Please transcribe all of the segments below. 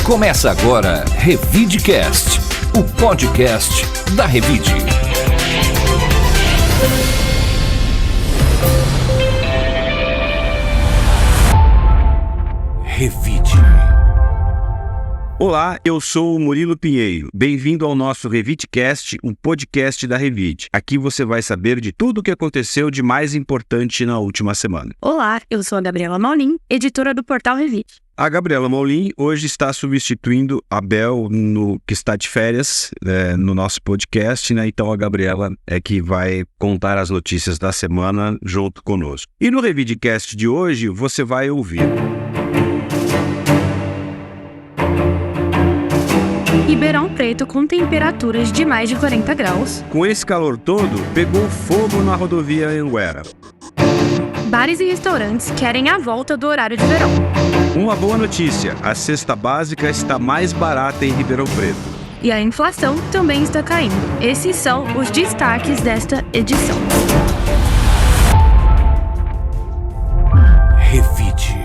Começa agora Revidecast, o podcast da Revide. Revide. Olá, eu sou o Murilo Pinheiro. Bem-vindo ao nosso Revidecast, um podcast da Revide. Aqui você vai saber de tudo o que aconteceu de mais importante na última semana. Olá, eu sou a Gabriela Maulin, editora do portal Revide. A Gabriela Maulin hoje está substituindo a Bel, que está de férias no nosso podcast, né? Então a Gabriela é que vai contar as notícias da semana junto conosco. E no Revidecast de hoje você vai ouvir... Ribeirão Preto com temperaturas de mais de 40 graus. Com esse calor todo, pegou fogo na rodovia Anhanguera. Bares e restaurantes querem a volta do horário de verão. Uma boa notícia, a cesta básica está mais barata em Ribeirão Preto. E a inflação também está caindo. Esses são os destaques desta edição. Revide.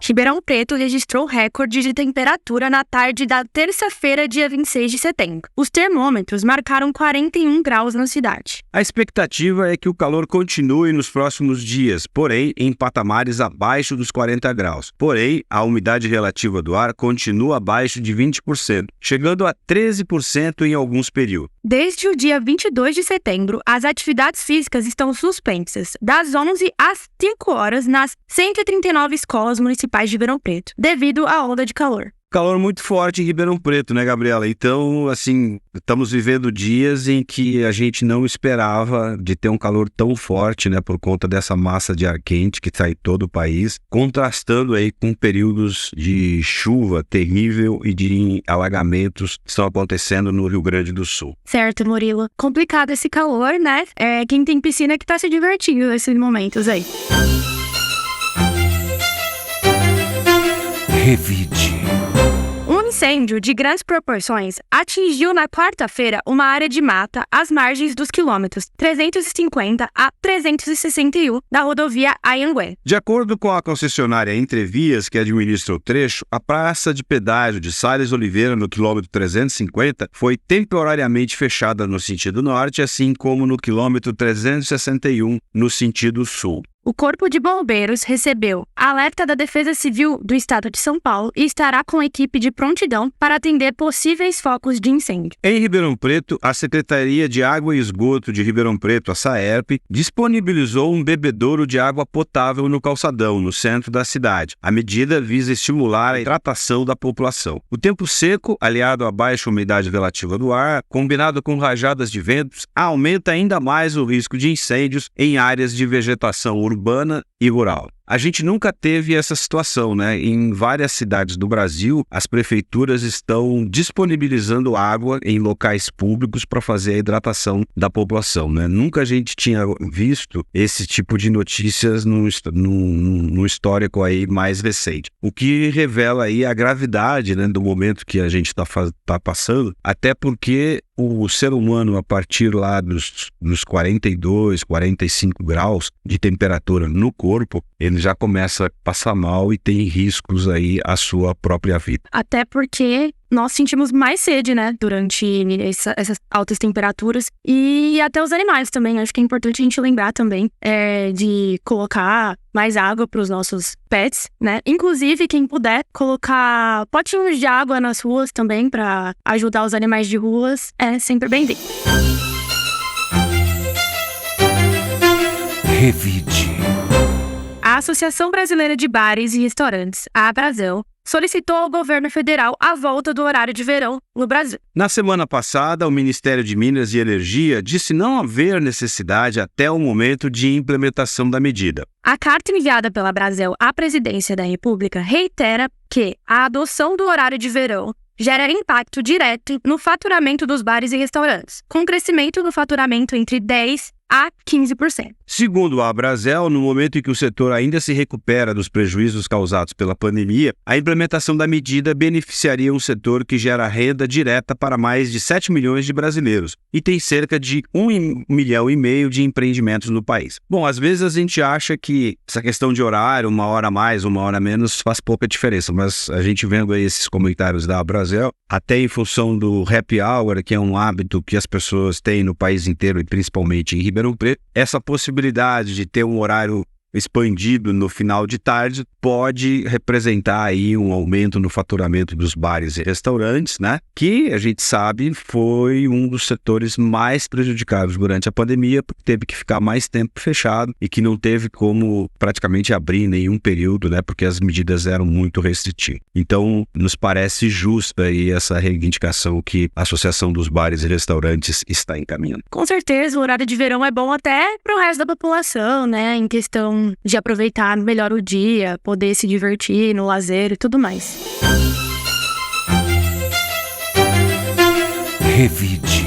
Ribeirão Preto registrou recorde de temperatura na tarde da terça-feira, dia 26 de setembro. Os termômetros marcaram 41 graus na cidade. A expectativa é que o calor continue nos próximos dias, porém em patamares abaixo dos 40 graus. Porém, a umidade relativa do ar continua abaixo de 20%, chegando a 13% em alguns períodos. Desde o dia 22 de setembro, as atividades físicas estão suspensas, das 11 às 5 horas, nas 139 escolas municipais de Ribeirão Preto, devido à onda de calor. Calor muito forte em Ribeirão Preto, né, Gabriela? Então, assim, estamos vivendo dias em que a gente não esperava de ter um calor tão forte, né, por conta dessa massa de ar quente que sai todo o país, contrastando aí com períodos de chuva terrível e de alagamentos que estão acontecendo no Rio Grande do Sul. Certo, Murilo. Complicado esse calor, né? Quem tem piscina que tá se divertindo nesses momentos aí. Revide. Um incêndio de grandes proporções atingiu na quarta-feira uma área de mata às margens dos quilômetros 350 a 361 da rodovia Anhanguera. De acordo com a concessionária Entrevias, que administra o trecho, a praça de pedágio de Salles Oliveira, no quilômetro 350, foi temporariamente fechada no sentido norte, assim como no quilômetro 361, no sentido sul. O Corpo de Bombeiros recebeu alerta da Defesa Civil do Estado de São Paulo e estará com equipe de prontidão para atender possíveis focos de incêndio. Em Ribeirão Preto, a Secretaria de Água e Esgoto de Ribeirão Preto, a SAERP, disponibilizou um bebedouro de água potável no calçadão, no centro da cidade. A medida visa estimular a hidratação da população. O tempo seco, aliado à baixa umidade relativa do ar, combinado com rajadas de ventos, aumenta ainda mais o risco de incêndios em áreas de vegetação urbana e rural. A gente nunca teve essa situação, né? Em várias cidades do Brasil, as prefeituras estão disponibilizando água em locais públicos para fazer a hidratação da população, né? Nunca a gente tinha visto esse tipo de notícias no histórico aí mais recente. O que revela aí a gravidade, né, do momento que a gente tá passando, até porque o ser humano, a partir lá dos 42, 45 graus de temperatura no corpo, ele já começa a passar mal e tem riscos aí à sua própria vida. Até porque nós sentimos mais sede, né, durante essas altas temperaturas. E até os animais também. Acho que é importante a gente lembrar também de colocar mais água para os nossos pets, né? Inclusive, quem puder, colocar potinhos de água nas ruas também para ajudar os animais de ruas é sempre bem-vindo. Revide. A Associação Brasileira de Bares e Restaurantes, a Abrasel, solicitou ao governo federal a volta do horário de verão no Brasil. Na semana passada, o Ministério de Minas e Energia disse não haver necessidade até o momento de implementação da medida. A carta enviada pela Abrasel à Presidência da República reitera que a adoção do horário de verão gera impacto direto no faturamento dos bares e restaurantes, com crescimento no faturamento entre 10% a 15%. Segundo a Abrazel, no momento em que o setor ainda se recupera dos prejuízos causados pela pandemia, a implementação da medida beneficiaria um setor que gera renda direta para mais de 7 milhões de brasileiros e tem cerca de 1,5 milhão de empreendimentos no país. Bom, às vezes a gente acha que essa questão de horário, 1 hora a mais, 1 hora a menos, faz pouca diferença, mas a gente vendo aí esses comentários da Abrazel, até em função do happy hour, que é um hábito que as pessoas têm no país inteiro e principalmente em Ribeirão Preto, essa possibilidade de ter um horário expandido no final de tarde pode representar aí um aumento no faturamento dos bares e restaurantes, né? Que a gente sabe foi um dos setores mais prejudicados durante a pandemia, porque teve que ficar mais tempo fechado e que não teve como praticamente abrir nenhum período, né? Porque as medidas eram muito restritivas. Então, nos parece justa aí essa reivindicação que a Associação dos Bares e Restaurantes está encaminhando. Com certeza, o horário de verão é bom até para o resto da população, né? Em questão de aproveitar melhor o dia, poder se divertir no lazer e tudo mais. Revide.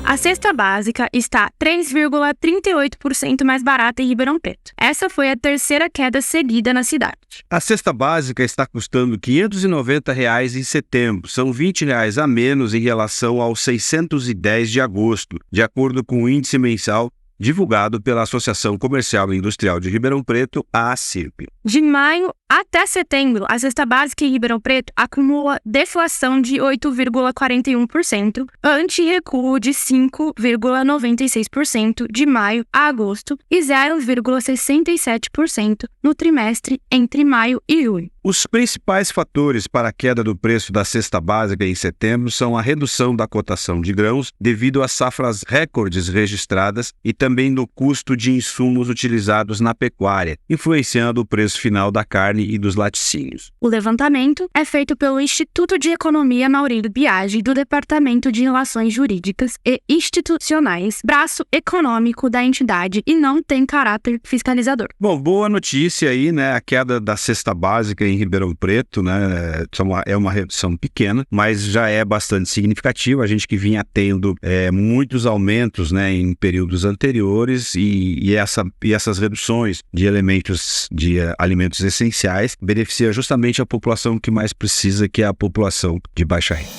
A cesta básica está 3,38% mais barata em Ribeirão Preto. Essa foi a terceira queda seguida na cidade. A cesta básica está custando R$ 590 em setembro. São R$ 20 a menos em relação aos R$ 610 de agosto, de acordo com o índice mensal divulgado pela Associação Comercial e Industrial de Ribeirão Preto, a ACIRP. De maio até setembro, a cesta básica em Ribeirão Preto acumula deflação de 8,41%, ante recuo de 5,96% de maio a agosto e 0,67% no trimestre entre maio e junho. Os principais fatores para a queda do preço da cesta básica em setembro são a redução da cotação de grãos devido às safras recordes registradas e também no custo de insumos utilizados na pecuária, influenciando o preço final da carne e dos laticínios. O levantamento é feito pelo Instituto de Economia Maurílio Biagi do Departamento de Relações Jurídicas e Institucionais, braço econômico da entidade e não tem caráter fiscalizador. Bom, boa notícia aí, né? A queda da cesta básica em Ribeirão Preto, né? É uma redução pequena, mas já é bastante significativa. A gente que vinha tendo muitos aumentos, né, em períodos anteriores e essas reduções de elementos de alimentos essenciais beneficia justamente a população que mais precisa, que é a população de baixa renda.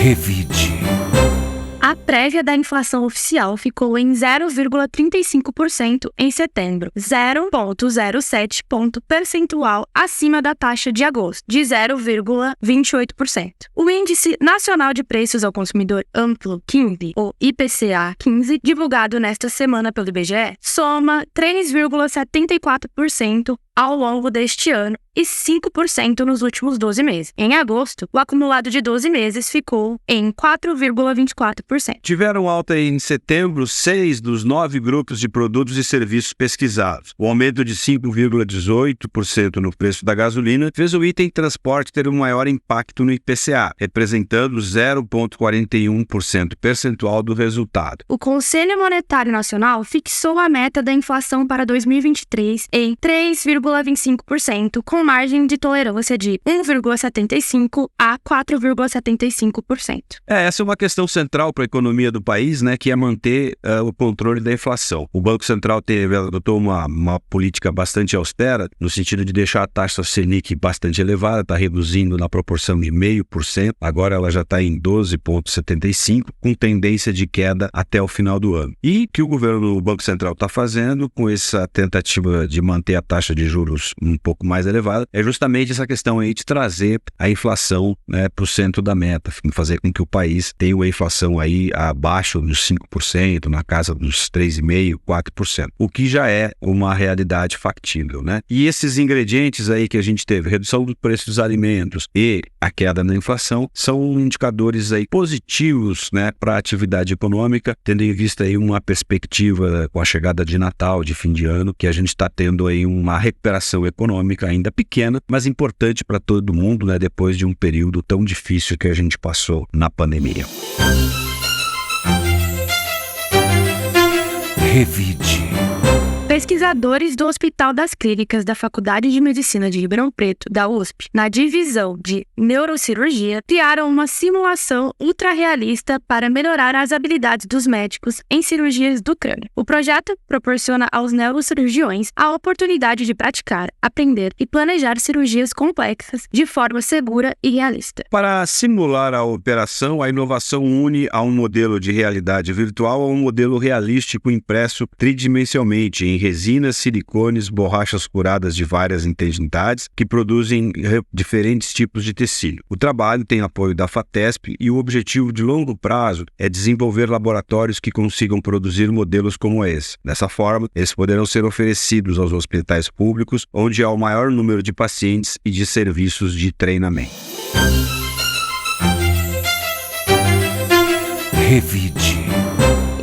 Revide. A prévia da inflação oficial ficou em 0,35% em setembro, 0,07 ponto percentual acima da taxa de agosto, de 0,28%. O Índice Nacional de Preços ao Consumidor Amplo 15, ou IPCA 15, divulgado nesta semana pelo IBGE, soma 3,74% ao longo deste ano e 5% nos últimos 12 meses. Em agosto, o acumulado de 12 meses ficou em 4,24%. Tiveram alta em setembro 6 dos 9 grupos de produtos e serviços pesquisados. O aumento de 5,18% no preço da gasolina fez o item transporte ter um maior impacto no IPCA, representando 0,41% percentual do resultado. O Conselho Monetário Nacional fixou a meta da inflação para 2023 em 3,25%, com margem de tolerância de 1,75% a 4,75%. Essa é uma questão central para a economia do país, né, que é manter o controle da inflação. O Banco Central adotou uma política bastante austera, no sentido de deixar a taxa Selic bastante elevada, está reduzindo na proporção de 0,5%, agora ela já está em 12,75%, com tendência de queda até o final do ano. E que o Banco Central está fazendo com essa tentativa de manter a taxa de juros um pouco mais elevada, é justamente essa questão aí de trazer a inflação, né, para o centro da meta, fazer com que o país tenha uma inflação aí abaixo dos 5%, na casa dos 3,5%, 4%, o que já é uma realidade factível, né? E esses ingredientes aí que a gente teve, redução do preço dos alimentos e a queda na inflação, são indicadores aí positivos, né, para a atividade econômica, tendo em vista aí uma perspectiva com a chegada de Natal, de fim de ano, que a gente está tendo aí uma recuperação econômica ainda pequena, mas importante para todo mundo, né, depois de um período tão difícil que a gente passou na pandemia. Revide. Pesquisadores do Hospital das Clínicas da Faculdade de Medicina de Ribeirão Preto, da USP, na divisão de neurocirurgia, criaram uma simulação ultra-realista para melhorar as habilidades dos médicos em cirurgias do crânio. O projeto proporciona aos neurocirurgiões a oportunidade de praticar, aprender e planejar cirurgias complexas de forma segura e realista. Para simular a operação, a inovação une a um modelo de realidade virtual a um modelo realístico impresso tridimensionalmente em resinas, silicones, borrachas curadas de várias intensidades que produzem diferentes tipos de tecido. O trabalho tem apoio da FATESP e o objetivo de longo prazo é desenvolver laboratórios que consigam produzir modelos como esse. Dessa forma, eles poderão ser oferecidos aos hospitais públicos, onde há o maior número de pacientes e de serviços de treinamento. Revide.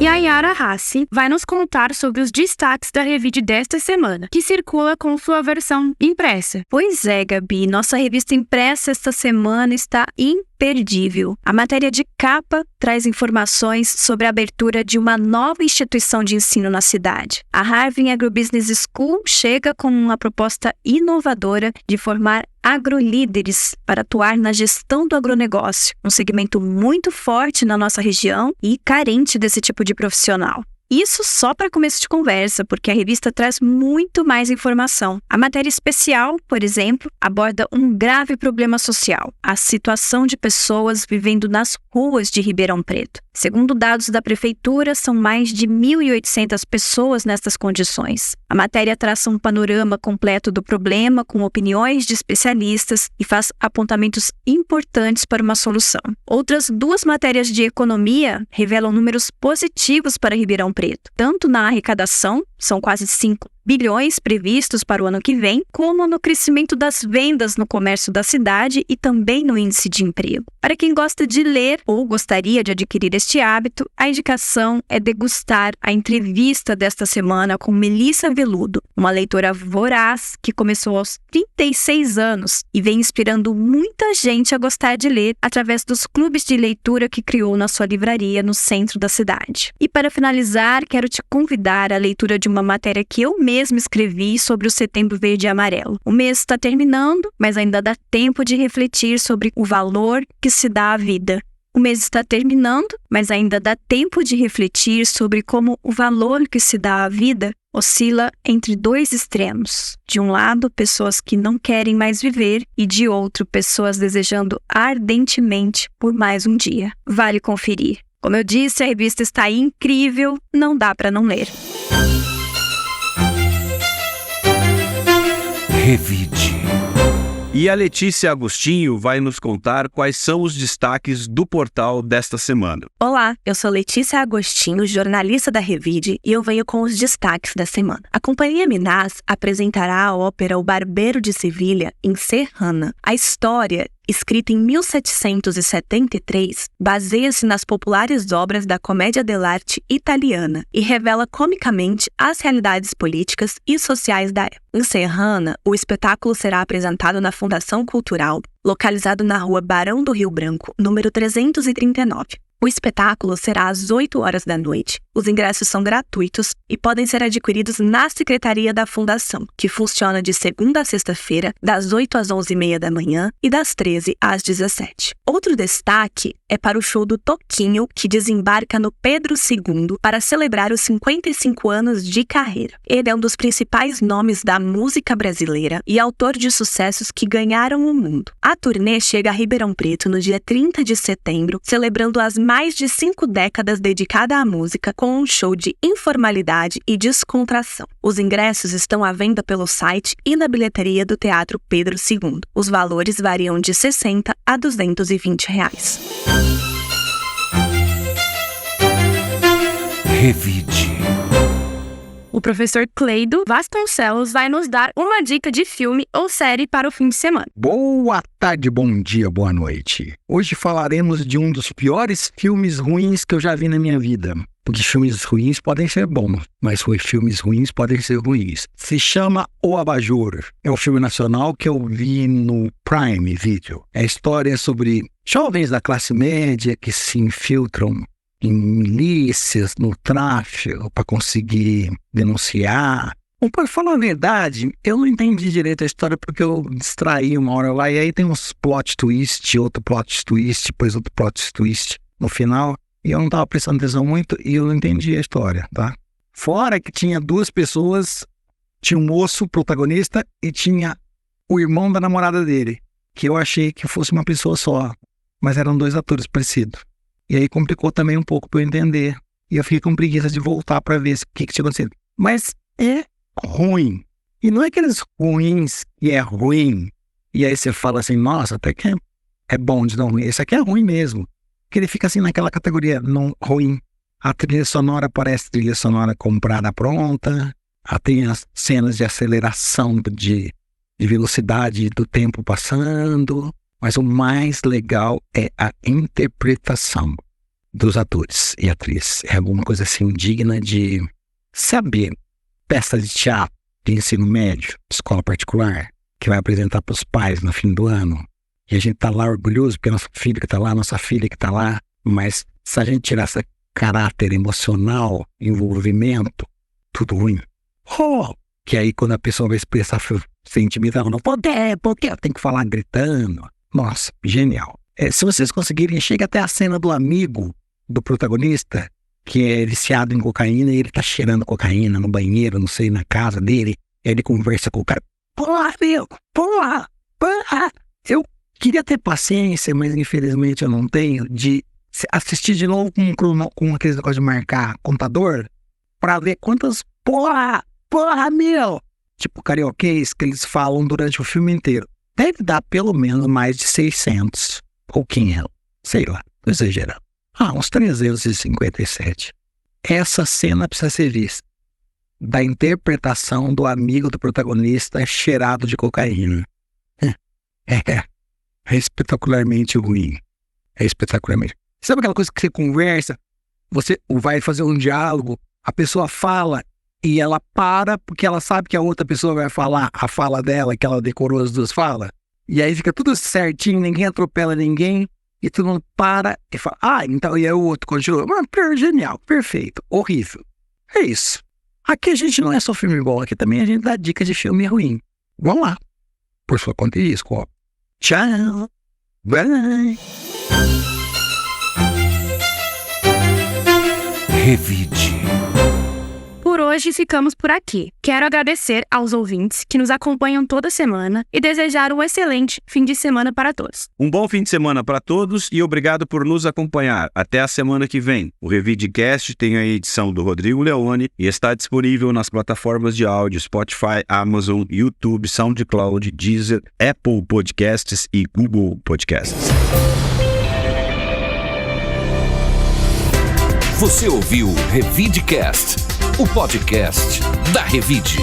E a Yara Hassi vai nos contar sobre os destaques da Revide desta semana, que circula com sua versão impressa. Pois é, Gabi, nossa revista impressa esta semana está imperdível. A matéria de capa traz informações sobre a abertura de uma nova instituição de ensino na cidade. A Harvard Agrobusiness School chega com uma proposta inovadora de formar agrolíderes para atuar na gestão do agronegócio, um segmento muito forte na nossa região e carente desse tipo de profissional. Isso só para começo de conversa, porque a revista traz muito mais informação. A matéria especial, por exemplo, aborda um grave problema social, a situação de pessoas vivendo nas ruas de Ribeirão Preto. Segundo dados da Prefeitura, são mais de 1.800 pessoas nessas condições. A matéria traça um panorama completo do problema, com opiniões de especialistas e faz apontamentos importantes para uma solução. Outras duas matérias de economia revelam números positivos para Ribeirão Preto, tanto na arrecadação, são quase 5 bilhões previstos para o ano que vem, como no crescimento das vendas no comércio da cidade e também no índice de emprego. Para quem gosta de ler ou gostaria de adquirir este hábito, a indicação é degustar a entrevista desta semana com Melissa Veludo, uma leitora voraz que começou aos 36 anos e vem inspirando muita gente a gostar de ler através dos clubes de leitura que criou na sua livraria no centro da cidade. E para finalizar, quero te convidar à leitura de uma matéria que eu mesma escrevi sobre o Setembro Verde e Amarelo. O mês está terminando, mas ainda dá tempo de refletir sobre o valor que se dá à vida. O mês está terminando, mas ainda dá tempo de refletir sobre como o valor que se dá à vida oscila entre dois extremos. De um lado, pessoas que não querem mais viver e de outro, pessoas desejando ardentemente por mais um dia. Vale conferir. Como eu disse, a revista está incrível, não dá para não ler. Revide. E a Letícia Agostinho vai nos contar quais são os destaques do portal desta semana. Olá, eu sou Letícia Agostinho, jornalista da Revide, e eu venho com os destaques da semana. A Companhia Minás apresentará a ópera O Barbeiro de Sevilha em Serrana. A história, escrita em 1773, baseia-se nas populares obras da comédia dell'arte italiana e revela comicamente as realidades políticas e sociais da época. Em Serrana, o espetáculo será apresentado na Fundação Cultural, localizado na rua Barão do Rio Branco, número 339. O espetáculo será às 8 horas da noite. Os ingressos são gratuitos e podem ser adquiridos na Secretaria da Fundação, que funciona de segunda a sexta-feira, das 8 às 11h30 da manhã e das 13 às 17. Outro destaque é para o show do Toquinho, que desembarca no Pedro II para celebrar os 55 anos de carreira. Ele é um dos principais nomes da música brasileira e autor de sucessos que ganharam o mundo. A turnê chega a Ribeirão Preto no dia 30 de setembro, celebrando as mais de 5 décadas dedicada à música com um show de informalidade e descontração. Os ingressos estão à venda pelo site e na bilheteria do Teatro Pedro II. Os valores variam de R$ 60 a R$ 220. Revide. O professor Cleido Vasconcelos vai nos dar uma dica de filme ou série para o fim de semana. Boa tarde, bom dia, boa noite. Hoje falaremos de um dos piores filmes ruins que eu já vi na minha vida. Porque filmes ruins podem ser bons, mas filmes ruins podem ser ruins. Se chama O Abajur. É um filme nacional que eu vi no Prime Video. É a história sobre jovens da classe média que se infiltram em milícias, no tráfico, para conseguir denunciar Bom, para falar a verdade, eu não entendi direito a história porque eu distraí uma hora lá e aí tem uns plot twist, outro plot twist, depois outro plot twist no final e eu não tava prestando atenção muito e eu não entendi a história, tá? Fora que tinha duas pessoas, tinha um moço protagonista e tinha o irmão da namorada dele, que eu achei que fosse uma pessoa só, mas eram dois atores parecidos. E aí complicou também um pouco para eu entender e eu fiquei com preguiça de voltar para ver o que tinha acontecido. Mas é ruim. E não é aqueles ruins que é ruim. E aí você fala assim, nossa, até que é bom de não ruim. Esse aqui é ruim mesmo. Porque ele fica assim naquela categoria não ruim. A trilha sonora parece trilha sonora comprada pronta. Tem as cenas de aceleração de velocidade do tempo passando. Mas o mais legal é a interpretação dos atores e atrizes. É alguma coisa assim digna de saber. Peça de teatro de ensino médio, de escola particular, que vai apresentar para os pais no fim do ano. E a gente tá lá orgulhoso porque nosso filho que tá lá, nossa filha que tá lá. Mas se a gente tirar esse caráter emocional, envolvimento, tudo ruim. Que aí quando a pessoa vai expressar sentimento, não pode, porque tem que falar gritando. Nossa, genial. Se vocês conseguirem, chega até a cena do amigo do protagonista, que é viciado em cocaína e ele tá cheirando cocaína no banheiro, não sei, na casa dele. E aí ele conversa com o cara. Porra, meu! Porra! Eu queria ter paciência, mas infelizmente eu não tenho, de assistir de novo com aqueles negócios de marcar contador pra ver quantas porra, meu! Tipo carioquês que eles falam durante o filme inteiro. Deve dar pelo menos mais de 600 ou 500, sei lá, tô exagerando. Uns 357. Essa cena precisa ser vista. Da interpretação do amigo do protagonista cheirado de cocaína. É espetacularmente ruim. É espetacularmente. Sabe aquela coisa que você conversa, você vai fazer um diálogo, a pessoa fala e ela para porque ela sabe que a outra pessoa vai falar a fala dela, que ela decorou as duas falas. E aí fica tudo certinho, ninguém atropela ninguém. E tu não para e fala, então, e aí o outro continua. Genial, perfeito, horrível. É isso. Aqui a gente não é só filme bom, aqui também a gente dá dicas de filme ruim. Vamos lá. Por sua conta e risco, ó. Tchau. Bye. Revide. Por hoje ficamos por aqui. Quero agradecer aos ouvintes que nos acompanham toda semana e desejar um excelente fim de semana para todos. Um bom fim de semana para todos e obrigado por nos acompanhar. Até a semana que vem. O Revidecast tem a edição do Rodrigo Leone e está disponível nas plataformas de áudio Spotify, Amazon, YouTube, SoundCloud, Deezer, Apple Podcasts e Google Podcasts. Você ouviu Revidecast, o podcast da Revide.